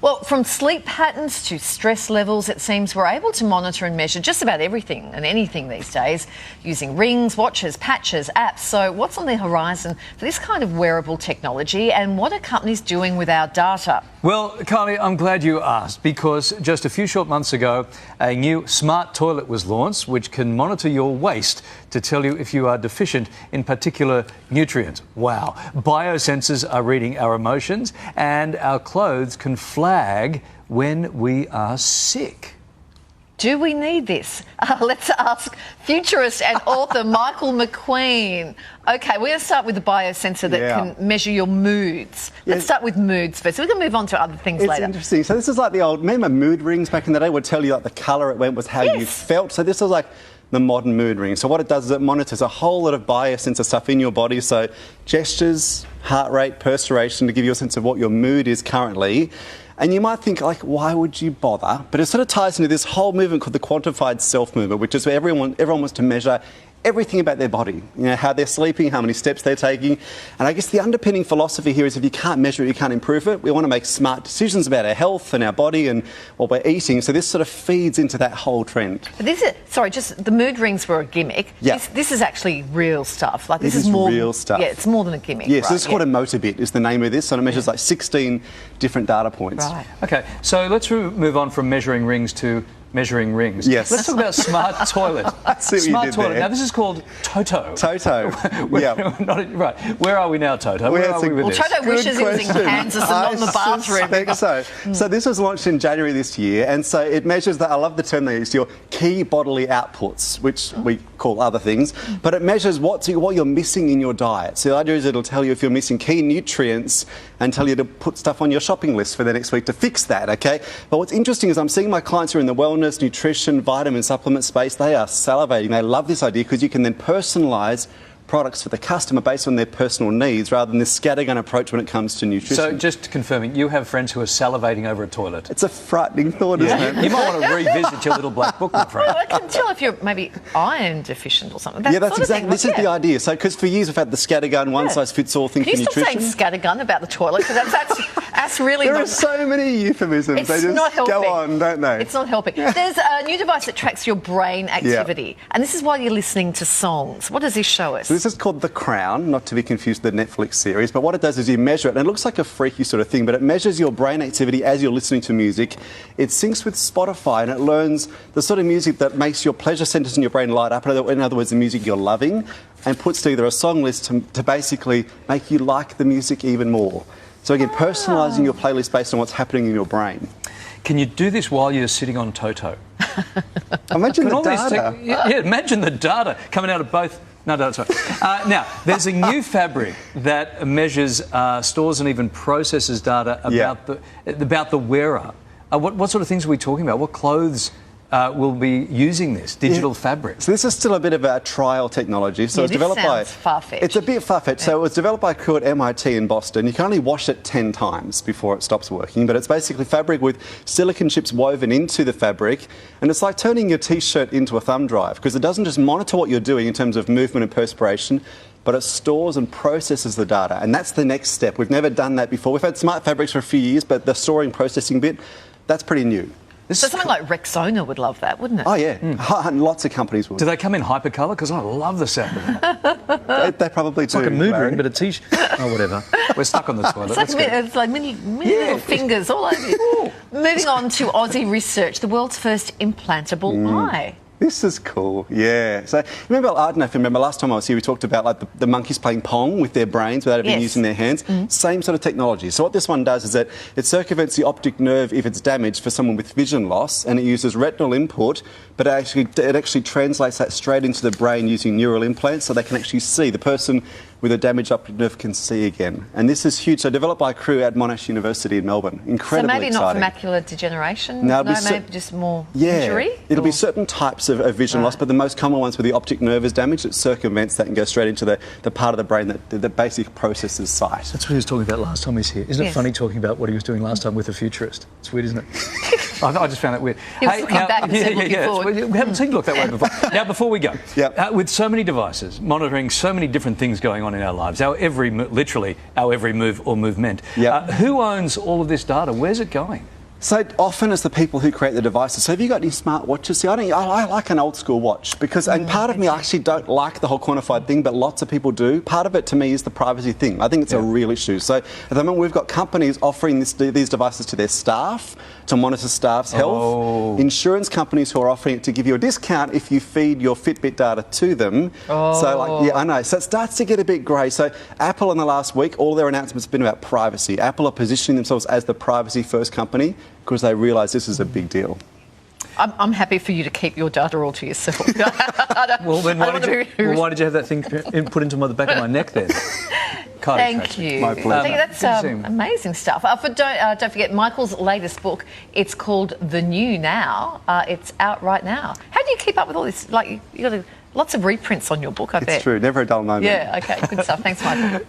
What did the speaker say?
Well, from sleep patterns to stress levels, it seems we're able to monitor and measure just about everything and anything these days using rings, watches, patches, apps. So what's on the horizon for this kind of wearable technology, and what are companies doing with our data? Well, Kylie, I'm glad you asked, because just a few short months ago, a new smart toilet was launched which can monitor your waste to tell you if you are deficient in particular nutrients. Wow. Biosensors are reading our emotions, and our clothes can flag when we are sick. Do we need this? Let's ask futurist and author Michael McQueen. OK, we're going to start with the biosensor that can measure your moods. Let's start with moods first. We can move on to other things later. It's interesting. So this is like the old, remember mood rings back in the day would tell you like the colour it went was how you felt. So this is like the modern mood ring. So what it does is it monitors a whole lot of biosensor stuff in your body. So gestures, heart rate, perspiration, to give you a sense of what your mood is currently. And you might think, like, why would you bother? But it sort of ties into this whole movement called the Quantified Self Movement, which is where everyone wants to measure everything about their body, you know, how they're sleeping, how many steps they're taking. And I guess the underpinning philosophy here is if you can't measure it, you can't improve it. We want to make smart decisions about our health and our body and what we're eating. So this sort of feeds into that whole trend. But this is, sorry, just the mood rings were a gimmick. Yeah. This is actually real stuff. Like this is more real stuff. Yeah, it's more than a gimmick. Yeah, so it's called a motorbit is the name of this, and it measures like 16 different data points. Right. OK, so let's move on from measuring rings to measuring rings. Yes. Let's talk about smart toilet. I see what smart you did toilet. there. Now, this is called TOTO. TOTO. Right. Where are we now, TOTO? Where are we with this? TOTO wishes he was in Kansas and not in the bathroom. I suspect so. So this was launched in January this year, and so it measures I love the term they used, your key bodily outputs, which we call other things, but it measures what you're missing in your diet. So the idea is it'll tell you if you're missing key nutrients and tell you to put stuff on your shopping list for the next week to fix that, okay? But what's interesting is I'm seeing my clients who are in the wellness, nutrition, vitamin supplement space, they are salivating. They love this idea because you can then personalise products for the customer based on their personal needs rather than this scattergun approach when it comes to nutrition. So just confirming, you have friends who are salivating over a toilet. It's a frightening thought, isn't it? You might want to revisit your little black book, my friend. Well, I can tell if you're maybe iron deficient or something. Yeah, that's exactly. This is the idea. So, because for years we've had the scattergun, one-size-fits-all thing for nutrition. Can you stop saying scattergun about the toilet? Because that's really There are so many euphemisms. It's they just not helping. Go on, don't they? It's not helping. There's a new device that tracks your brain activity, and this is while you're listening to songs. What does this show us? So this is called The Crown, not to be confused with the Netflix series, but what it does is you measure it, and it looks like a freaky sort of thing, but it measures your brain activity as you're listening to music. It syncs with Spotify, and it learns the sort of music that makes your pleasure centres in your brain light up, in other words, the music you're loving, and puts together a song list to basically make you like the music even more. So again, personalising your playlist based on what's happening in your brain. Can you do this while you're sitting on TOTO? Imagine the data. Imagine the data coming out of both. No, sorry. Now, there's a new fabric that measures, stores and even processes data about the wearer. What sort of things are we talking about? What clothes will be using this digital fabric? So this is still a bit of a trial technology. So it's developed by... far-fetched. It's a bit far-fetched. So it was developed by a crew at MIT in Boston. You can only wash it 10 times before it stops working, but it's basically fabric with silicon chips woven into the fabric, and it's like turning your T-shirt into a thumb drive, because it doesn't just monitor what you're doing in terms of movement and perspiration, but it stores and processes the data, and that's the next step. We've never done that before. We've had smart fabrics for a few years, but the storing processing bit, that's pretty new. So something like Rexona would love that, wouldn't it? Oh, yeah. Lots of companies would. Do they come in hypercolour? Because I love the sound of that. They probably do. It's like a mood ring, but a T-shirt. Oh, whatever. We're stuck on the toilet. It's like many little fingers all over you. Moving on to Aussie research, the world's first implantable eye. This is cool, yeah. So, remember, I don't know if you remember, last time I was here we talked about like the monkeys playing Pong with their brains without even using their hands. Same sort of technology. So what this one does is that it circumvents the optic nerve if it's damaged for someone with vision loss, and it uses retinal input, but it actually translates that straight into the brain using neural implants, so they can actually see. The person with a damaged optic nerve can see again. And this is huge. So developed by a crew at Monash University in Melbourne. Incredibly exciting. So maybe not for macular degeneration? No, maybe just more injury? It'll be certain types of vision loss, but the most common ones where the optic nerve is damaged, it circumvents that and goes straight into the part of the brain that basically processes sight. That's what he was talking about last time he was here. Isn't it funny talking about what he was doing last time with a futurist? It's weird, isn't it? I just found that weird. He was looking back instead of looking forward. We haven't seen you look that way before. Now, before we go, Yep. with so many devices, monitoring so many different things going on in our lives, literally our every move or movement, Yep. who owns all of this data? Where's it going? So often it's the people who create the devices. So have you got any smart watches? See, I like an old school watch because, and part of me actually don't like the whole quantified thing, but lots of people do. Part of it to me is the privacy thing. I think it's a real issue. So at the moment we've got companies offering these devices to their staff to monitor staff's health. Insurance companies who are offering it to give you a discount if you feed your Fitbit data to them. So I know. So it starts to get a bit grey. So Apple in the last week, all their announcements have been about privacy. Apple are positioning themselves as the privacy first company because they realise this is a big deal. I'm happy for you to keep your data all to yourself. Well, then why did you have that thing put into the back of my neck then? Thank you. My pleasure. That's amazing stuff. Don't forget Michael's latest book. It's called The New Now. It's out right now. How do you keep up with all this? Like you got lots of reprints on your book, I bet. It's true. Never a dull moment. Yeah. Okay. Good stuff. Thanks, Michael.